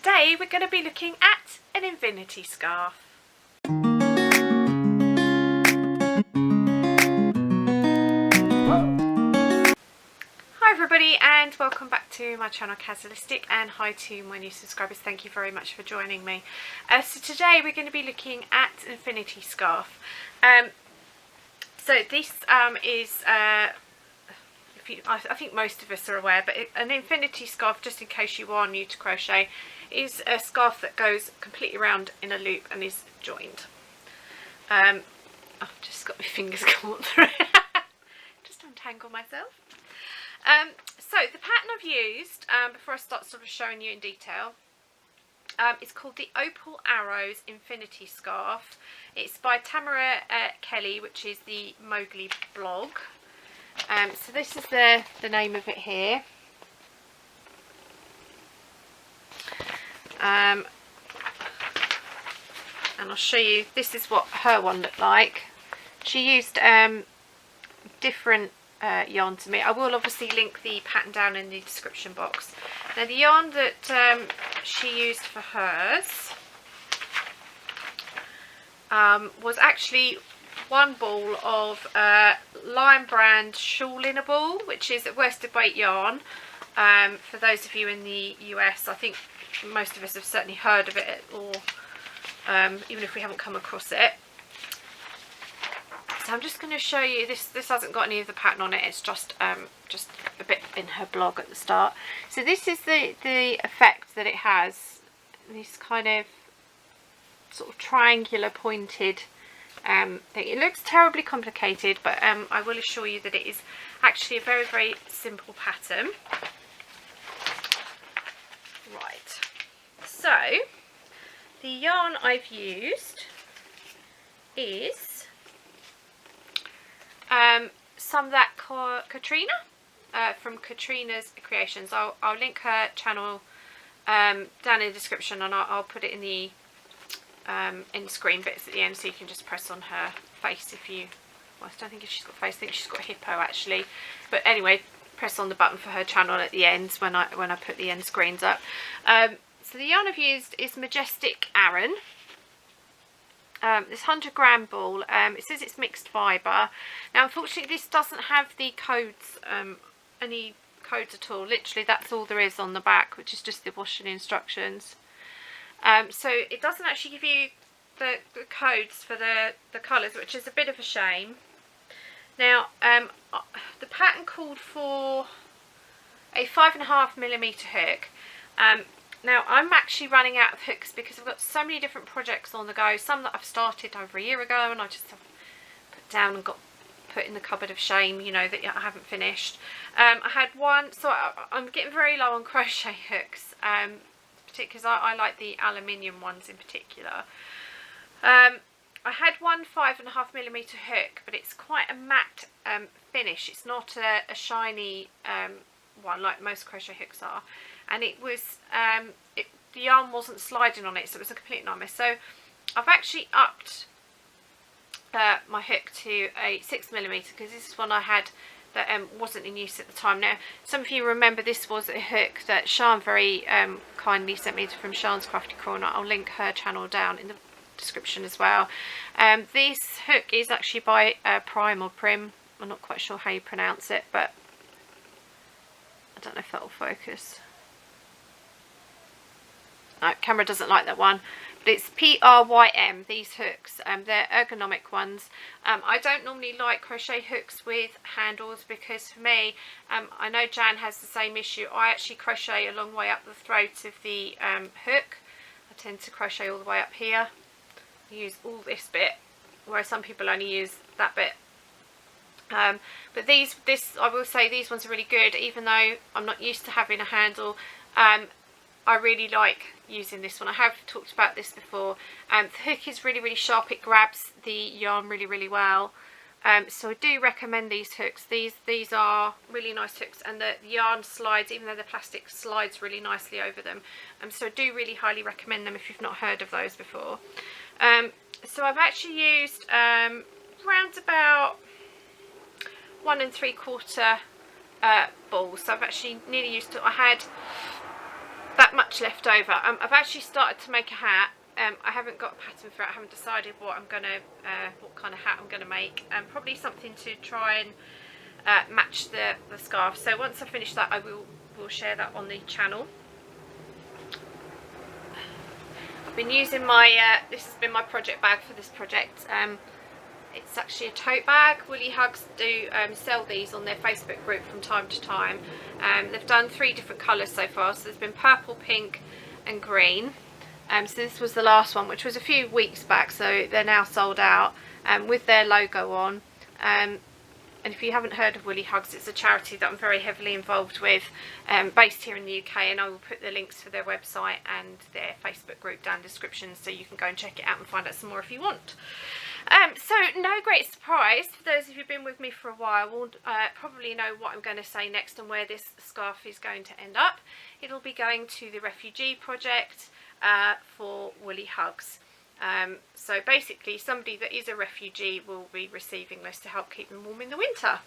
today we're going to be looking at an infinity scarf. Hi everybody and welcome back to my channel Kazzalistic, and hi to my new subscribers, thank you very much for joining me. So today we're going to be looking at an infinity scarf. So this is I think most of us are aware, but an infinity scarf, just in case you are new to crochet, is a scarf that goes completely around in a loop and is joined. I've just got my fingers caught through it. Just untangle myself. So the pattern I've used, before I start sort of showing you in detail, it's called the Opal Arrows Infinity Scarf. It's by Tamara Kelly, which is the Mowgli blog. So this is the name of it here. And I'll show you, this is what her one looked like. She used different yarn to me. I will obviously link the pattern down in the description box. Now the yarn that she used for hers was actually one ball of Lion brand shawl in a ball, which is worsted weight yarn. For those of you in the US, I think most of us have certainly heard of it, or even if we haven't come across it. So I'm just going to show you this. This hasn't got any of the pattern on it. It's just a bit in her blog at the start. So this is the effect that it has. This kind of sort of triangular pointed thing. It looks terribly complicated, but I will assure you that it is actually a very, very simple pattern. Right. So the yarn I've used is some of that Katrina from Katrina's Creations. I'll link her channel down in the description, and I'll put it in the screen bits at the end, so you can just press on her face if you, well, I don't think if she's got a face, I think she's got a hippo actually, but anyway, press on the button for her channel at the end when I put the end screens up. So the yarn I've used is Majestic Aran. This 100-gram ball. It says it's mixed fibre. Now unfortunately this doesn't have the codes, any codes at all. Literally that's all there is on the back, which is just the washing instructions. So it doesn't actually give you the codes for the colours, which is a bit of a shame. Now the pattern called for a 5.5mm hook. Now I'm actually running out of hooks because I've got so many different projects on the go. Some that I've started over a year ago and I just have put down and got put in the cupboard of shame, you know, that I haven't finished. I had one, so I'm getting very low on crochet hooks, because I like the aluminium ones in particular. I had one 5.5mm hook, but it's quite a matte finish. It's not a shiny one like most crochet hooks are, and it was the yarn wasn't sliding on it, so it was a complete nightmare. So I've actually upped my hook to a 6mm, because this is one I had that wasn't in use at the time. Now some of you remember this was a hook that Sian very kindly sent me from Sian's Crafty Corner. I'll link her channel down in the description as well. This hook is actually by Prime or Prim, I'm not quite sure how you pronounce it, but I don't know if that will focus. No, camera doesn't like that one, but it's PRYM, these hooks. They're ergonomic ones. I don't normally like crochet hooks with handles, because for me, I know Jan has the same issue. I actually crochet a long way up the throat of the hook. I tend to crochet all the way up here. I use all this bit, whereas some people only use that bit. But I will say these ones are really good, even though I'm not used to having a handle. I really like using this one. I have talked about this before. The hook is really, really sharp. It grabs the yarn really, really well. So I do recommend these hooks. These are really nice hooks, and the yarn slides, even though the plastic slides really nicely over them. So I do really highly recommend them if you've not heard of those before. So I've actually used around about 1 3/4 balls. So I've actually nearly used it. I had that much left over. I've actually started to make a hat. I haven't got a pattern for it. I haven't decided what kind of hat I'm gonna make. Probably something to try and match the scarf. So once I finish that, I will share that on the channel. I've been using my this has been my project bag for this project. It's actually a tote bag. Woolly Hugs do sell these on their Facebook group from time to time. They've done 3 different colours so far. So there's been purple, pink and green. So this was the last one, which was a few weeks back, so they're now sold out with their logo on. And if you haven't heard of Woolly Hugs, it's a charity that I'm very heavily involved with, based here in the UK, and I will put the links for their website and their Facebook group down in the description, so you can go and check it out and find out some more if you want. So no great surprise, for those of you who've been with me for a while will probably know what I'm going to say next and where this scarf is going to end up. It'll be going to the refugee project for Woolly Hugs. So basically somebody that is a refugee will be receiving this to help keep them warm in the winter.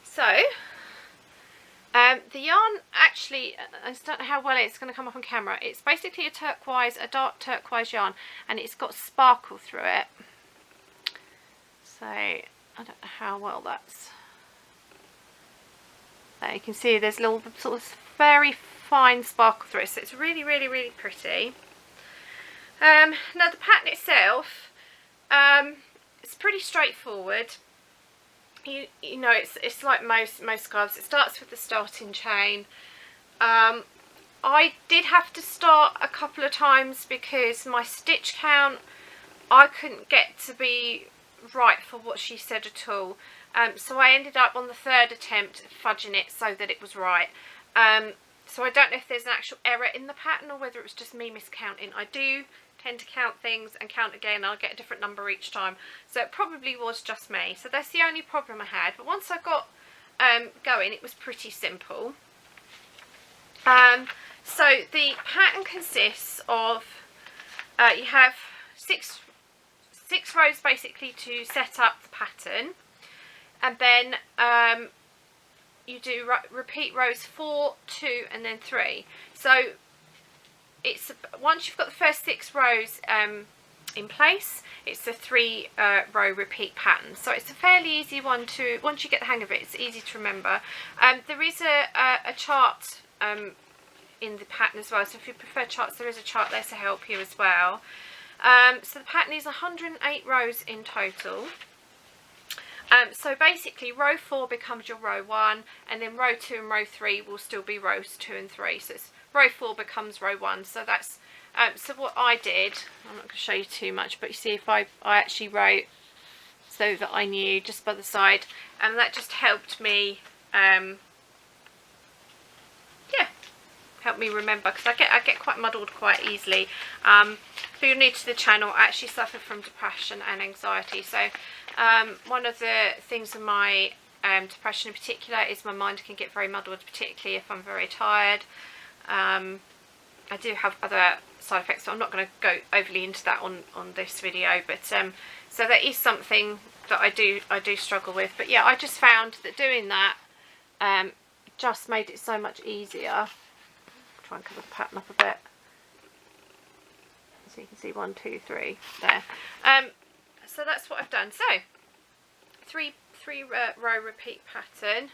So the yarn, actually, I don't know how well it's going to come up on camera. It's basically a dark turquoise yarn, and it's got sparkle through it. So I don't know how well that's. There you can see there's a little sort of very fine sparkle through it, so it's really, really, really pretty. Now the pattern itself, it's pretty straightforward. You know, it's like most scarves. It starts with the starting chain. I did have to start a couple of times because my stitch count I couldn't get to be right for what she said at all. So I ended up on the 3rd attempt fudging it so that it was right. So I don't know if there's an actual error in the pattern or whether it was just me miscounting. I do tend to count things and count again. I'll get a different number each time. So it probably was just me. So that's the only problem I had. But once I got going, it was pretty simple. So the pattern consists of, you have six rows basically to set up the pattern. And then you do repeat rows 4, 2 and then 3. So it's once you've got the first 6 rows in place, it's a 3 row repeat pattern. So it's a fairly easy one to, once you get the hang of it, it's easy to remember. There is a chart in the pattern as well, so if you prefer charts, there is a chart there to help you as well. So the pattern is 108 rows in total. So basically row 4 becomes your row 1, and then row 2 and row 3 will still be rows 2 and 3. So it's row 4 becomes row 1. So that's so what I did, I'm not going to show you too much, but you see if I actually wrote so that I knew just by the side, and that just helped me help me remember, because I get quite muddled quite easily. If you're new to the channel, I actually suffer from depression and anxiety. So one of the things with my depression in particular is my mind can get very muddled, particularly if I'm very tired. I do have other side effects, so I'm not going to go overly into that on this video, but so that is something that I do struggle with. But yeah, I just found that doing that just made it so much easier. Try and cover the pattern up a bit so you can see 1, 2, 3 there. So that's what I've done. So three row repeat pattern.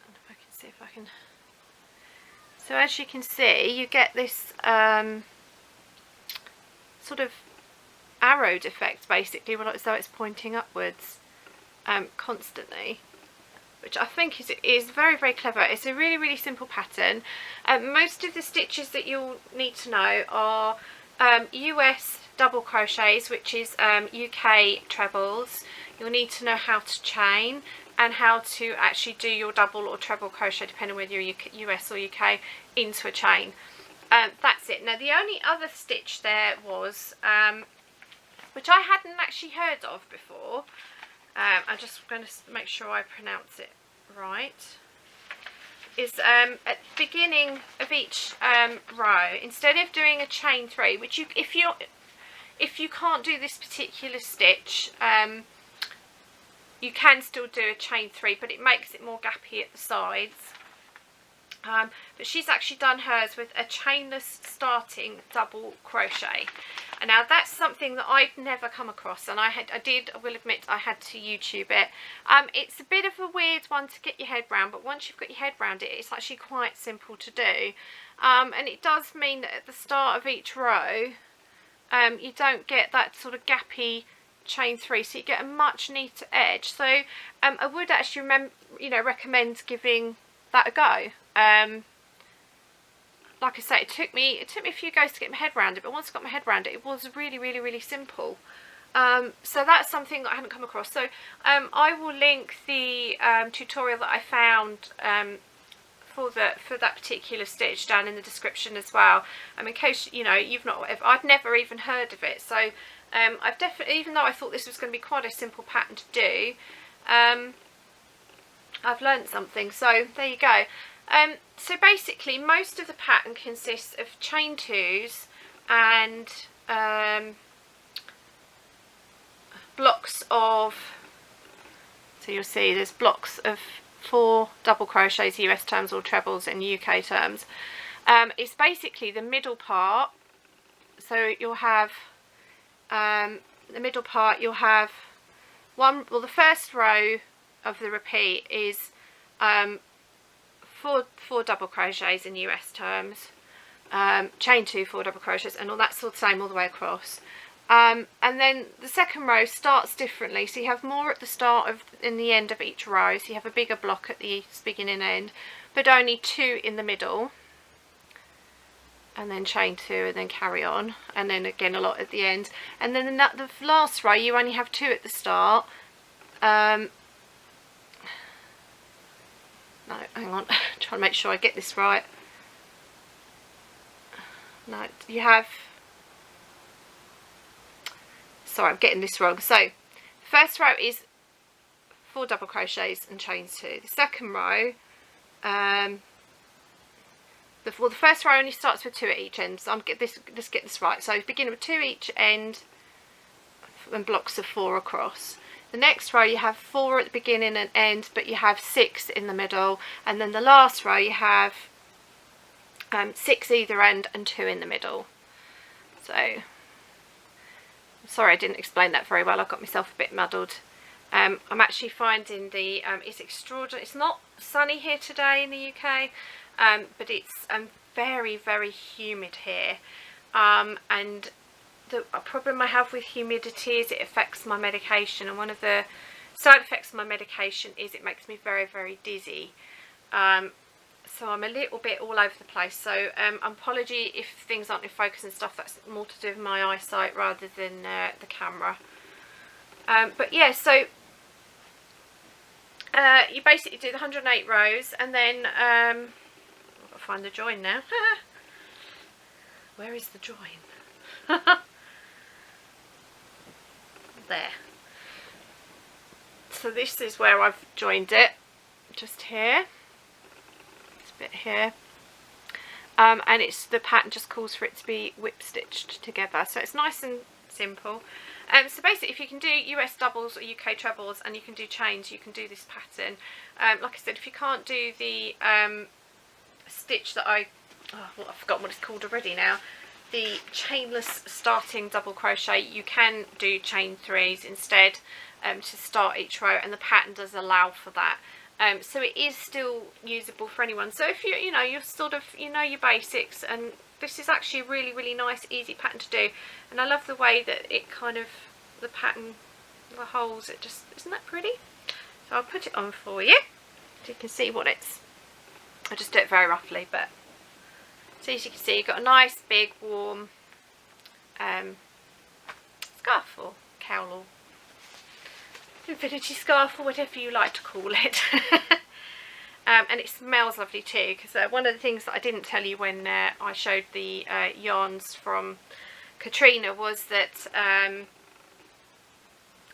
And if I can see if I can. So as you can see, you get this sort of arrowed effect, basically, as though it's pointing upwards constantly, which I think is very, very clever. It's a really, really simple pattern. Most of the stitches that you'll need to know are US double crochets, which is UK trebles. You'll need to know how to chain and how to actually do your double or treble crochet, depending whether you're US or UK, into a chain. That's it. Now the only other stitch there was, which I hadn't actually heard of before, I'm just going to make sure I pronounce it right, is at the beginning of each row, instead of doing a chain 3, which if you can't do this particular stitch, you can still do a chain 3, but it makes it more gappy at the sides. but she's actually done hers with a chainless starting double crochet. And now that's something that I've never come across, and I will admit I had to YouTube it. It's a bit of a weird one to get your head round, but once you've got your head round it, it's actually quite simple to do. And it does mean that at the start of each row, you don't get that sort of gappy chain 3, so you get a much neater edge. So I would actually recommend giving that a go. Like I say, it took me a few goes to get my head around it, but once I got my head around it, it was really, really, really simple. So that's something that I hadn't come across. So I will link the tutorial that I found for that particular stitch down in the description as well. In case I'd never even heard of it. So I've definitely, even though I thought this was going to be quite a simple pattern to do, I've learned something. So there you go. So basically most of the pattern consists of chain 2s and blocks of, so you'll see there's blocks of 4 double crochets, US terms or trebles in UK terms. It's basically the middle part, so you'll have the middle part, you'll have the first row of the repeat is 4 double crochets in US terms, chain 2, 4 double crochets, and all that's the same all the way across. And then the second row starts differently, so you have more at the start of in the end of each row, so you have a bigger block at the beginning and end, but only 2 in the middle, and then chain 2 and then carry on, and then again a lot at the end. And then the last row you only have 2 at the start. No, hang on, trying to make sure I get this right. No, you have, sorry, I'm getting this wrong. So the first row is 4 double crochets and chain 2. The second row, the first row only starts with 2 at each end. So let's get this right. So begin with 2 each end and blocks of 4 across. The next row you have 4 at the beginning and end, but you have 6 in the middle, and then the last row you have 6 either end and 2 in the middle. So sorry I didn't explain that very well, I got myself a bit muddled. I'm actually finding it's extraordinary. It's not sunny here today in the UK, but it's very, very humid here, and the problem I have with humidity is it affects my medication, and one of the side effects of my medication is it makes me very, very dizzy. So I'm a little bit all over the place, so apology if things aren't in focus and stuff. That's more to do with my eyesight rather than the camera. But yeah, so you basically do the 108 rows, and then I've got to find the join now. Where is the join? There. So this is where I've joined it, just here, this bit here, and the pattern just calls for it to be whip stitched together, so it's nice and simple. So basically if you can do US doubles or UK trebles and you can do chains, you can do this pattern. Like I said, if you can't do the stitch that I've forgotten what it's called already now, the chainless starting double crochet, you can do chain 3s instead to start each row, and the pattern does allow for that. So it is still usable for anyone. So if you're sort of your basics, and this is actually a really, really nice easy pattern to do, and I love the way that it kind of, the pattern, the holes, it just, isn't that pretty? So I'll put it on for you so you can see what it's, I'll just do it very roughly, but so as you can see, you've got a nice big warm scarf or cowl or infinity scarf or whatever you like to call it. And it smells lovely too, because one of the things that I didn't tell you when I showed the yarns from Katrina was that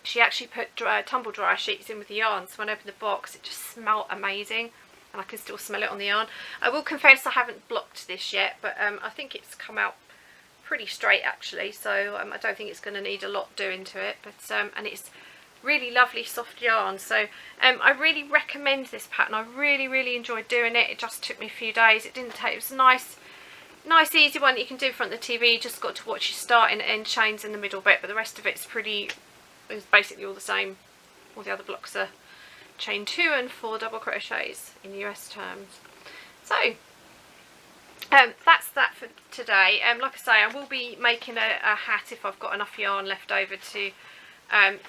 she actually put tumble dryer sheets in with the yarn, so when I opened the box it just smelled amazing, and I can still smell it on the yarn. I will confess I haven't blocked this yet, but I think it's come out pretty straight actually, so I don't think it's going to need a lot doing to it. But and it's really lovely soft yarn. So I really recommend this pattern. I really enjoyed doing it. It just took me a few days. It didn't take, it was a nice easy one that you can do in front of the TV. You just got to watch your start and end chains in the middle bit, but the rest of it's basically all the same. All the other blocks are chain 2 and 4 double crochets in US terms. So that's that for today. Like I say, I will be making a hat if I've got enough yarn left over to. I'm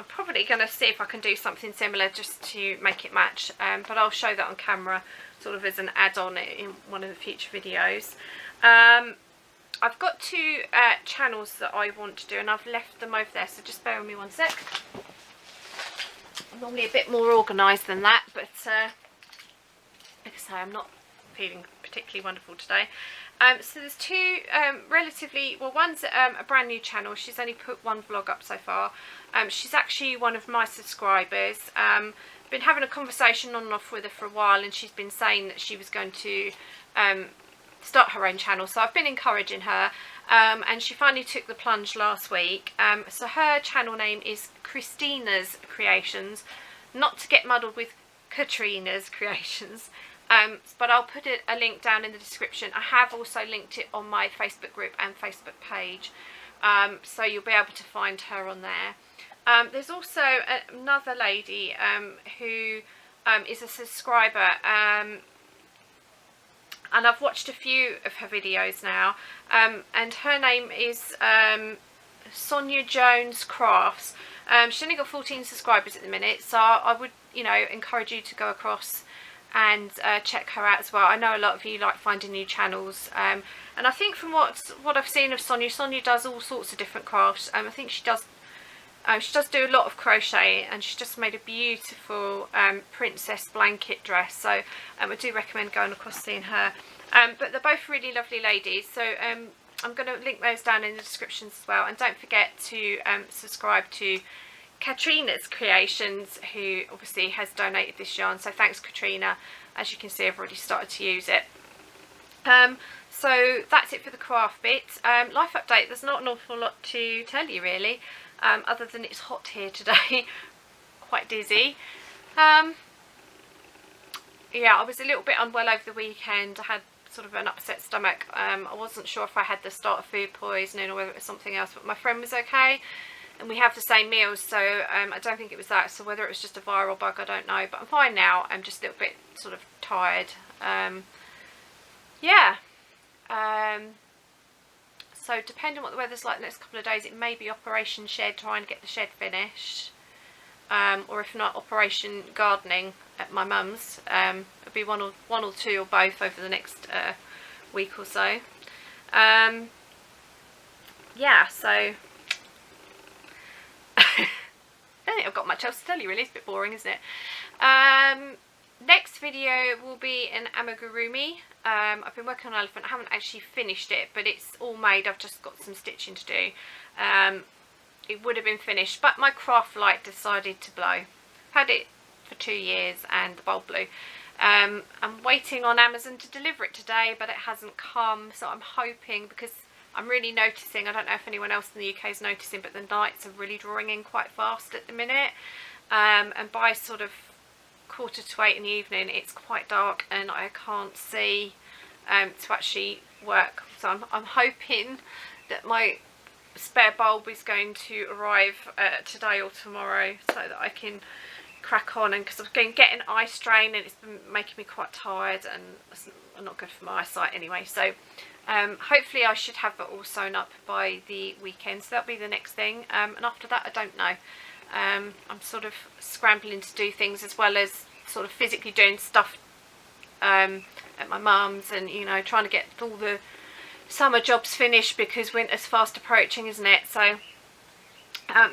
probably going to see if I can do something similar just to make it match, but I'll show that on camera sort of as an add-on in one of the future videos. I've got 2 channels that I want to do, and I've left them over there, so just bear with me one sec. I'm normally a bit more organised than that, but like I say, I'm not feeling particularly wonderful today. So there's 2 relatively, well, one's a brand new channel. She's only put 1 vlog up so far. She's actually one of my subscribers. Been having a conversation on and off with her for a while, and she's been saying that she was going to start her own channel, so I've been encouraging her, and she finally took the plunge last week. So her channel name is Christinna's Creations, not to get muddled with Katrina's Creations, but I'll put a link down in the description. I have also linked it on my Facebook group and Facebook page, so you'll be able to find her on there. There's also another lady who is a subscriber, and I've watched a few of her videos now, and her name is Sonia Jones Crafts. She's only got 14 subscribers at the minute, so I would, you know, encourage you to go across and check her out as well. I know a lot of you like finding new channels, and I think from what I've seen of Sonia, Sonia does all sorts of different crafts. I think she does do a lot of crochet, and she's just made a beautiful princess blanket dress, so I do recommend going across seeing her. But they're both really lovely ladies, so I'm going to link those down in the descriptions as well. And don't forget to subscribe to Katrina's Creations, who obviously has donated this yarn, so thanks Katrina. As you can see, I've already started to use it. So that's it for the craft bit. Life update, there's not an awful lot to tell you really. Other than it's hot here today, quite dizzy. Yeah, I was a little bit unwell over the weekend. I had sort of an upset stomach. I wasn't sure if I had the start of food poisoning or whether it was something else, but my friend was okay, and we have the same meals, so I don't think it was that. So whether it was just a viral bug, I don't know, but I'm fine now. I'm just a little bit sort of tired. Yeah. So depending on what the weather's like the next couple of days, it may be Operation Shed, trying to get the shed finished, or if not, Operation Gardening at my mum's. It'll be one or two or both over the next week or so. Yeah, so I don't think I've got much else to tell you really. It's a bit boring, isn't it? Next video will be an amigurumi. I've been working on an elephant. I haven't actually finished it, but it's all made. I've just got some stitching to do. It would have been finished, but my craft light decided to blow. I've had it for 2 years and the bulb blew. I'm waiting on Amazon to deliver it today, but it hasn't come, so I'm hoping, because I'm really noticing, I don't know if anyone else in the UK is noticing, but the nights are really drawing in quite fast at the minute, and by sort of 7:45 in the evening it's quite dark and I can't see to actually work. So I'm hoping that my spare bulb is going to arrive today or tomorrow, so that I can crack on, and because I've been getting eye strain and it's been making me quite tired, and it's not good for my eyesight anyway. So hopefully I should have it all sewn up by the weekend, so that'll be the next thing, and after that I don't know. I'm sort of scrambling to do things, as well as sort of physically doing stuff at my mum's, and you know, trying to get all the summer jobs finished because winter's fast approaching, isn't it? So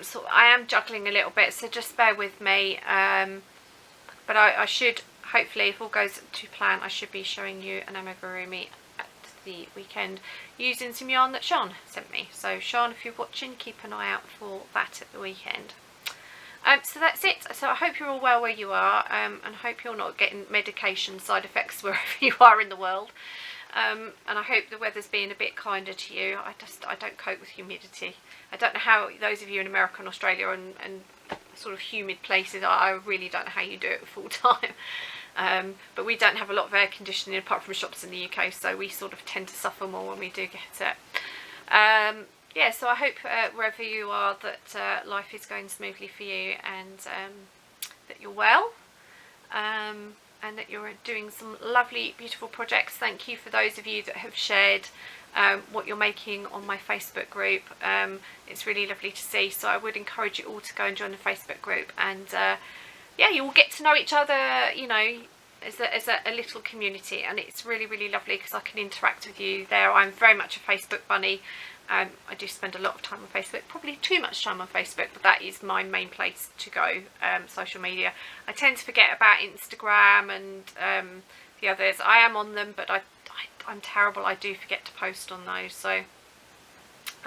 so I am juggling a little bit, so just bear with me, but I should, hopefully, if all goes to plan, I should be showing you an amigurumi at the weekend using some yarn that Sian sent me. So Sian, if you're watching, keep an eye out for that at the weekend. So that's it. So I hope you're all well where you are, and hope you're not getting medication side effects wherever you are in the world. And I hope the weather's being a bit kinder to you. I don't cope with humidity. I don't know how those of you in America and Australia and sort of humid places. I really don't know how you do it full time. But we don't have a lot of air conditioning apart from shops in the UK, so we sort of tend to suffer more when we do get it. Yeah, so I hope wherever you are that life is going smoothly for you, and that you're well, and that you're doing some lovely, beautiful projects. Thank you for those of you that have shared what you're making on my Facebook group. It's really lovely to see, so I would encourage you all to go and join the Facebook group, and yeah, you will get to know each other, you know, as a little community, and it's really, really lovely because I can interact with you there. I'm very much a Facebook bunny. I do spend a lot of time on Facebook, probably too much time on Facebook, but that is my main place to go, social media. I tend to forget about Instagram and the others. I am on them, but I'm terrible. I do forget to post on those, so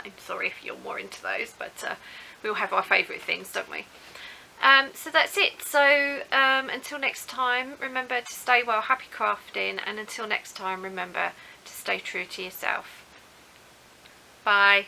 I'm sorry if you're more into those, but we all have our favourite things, don't we? So that's it. So until next time, remember to stay well, happy crafting, and until next time, remember to stay true to yourself. Bye.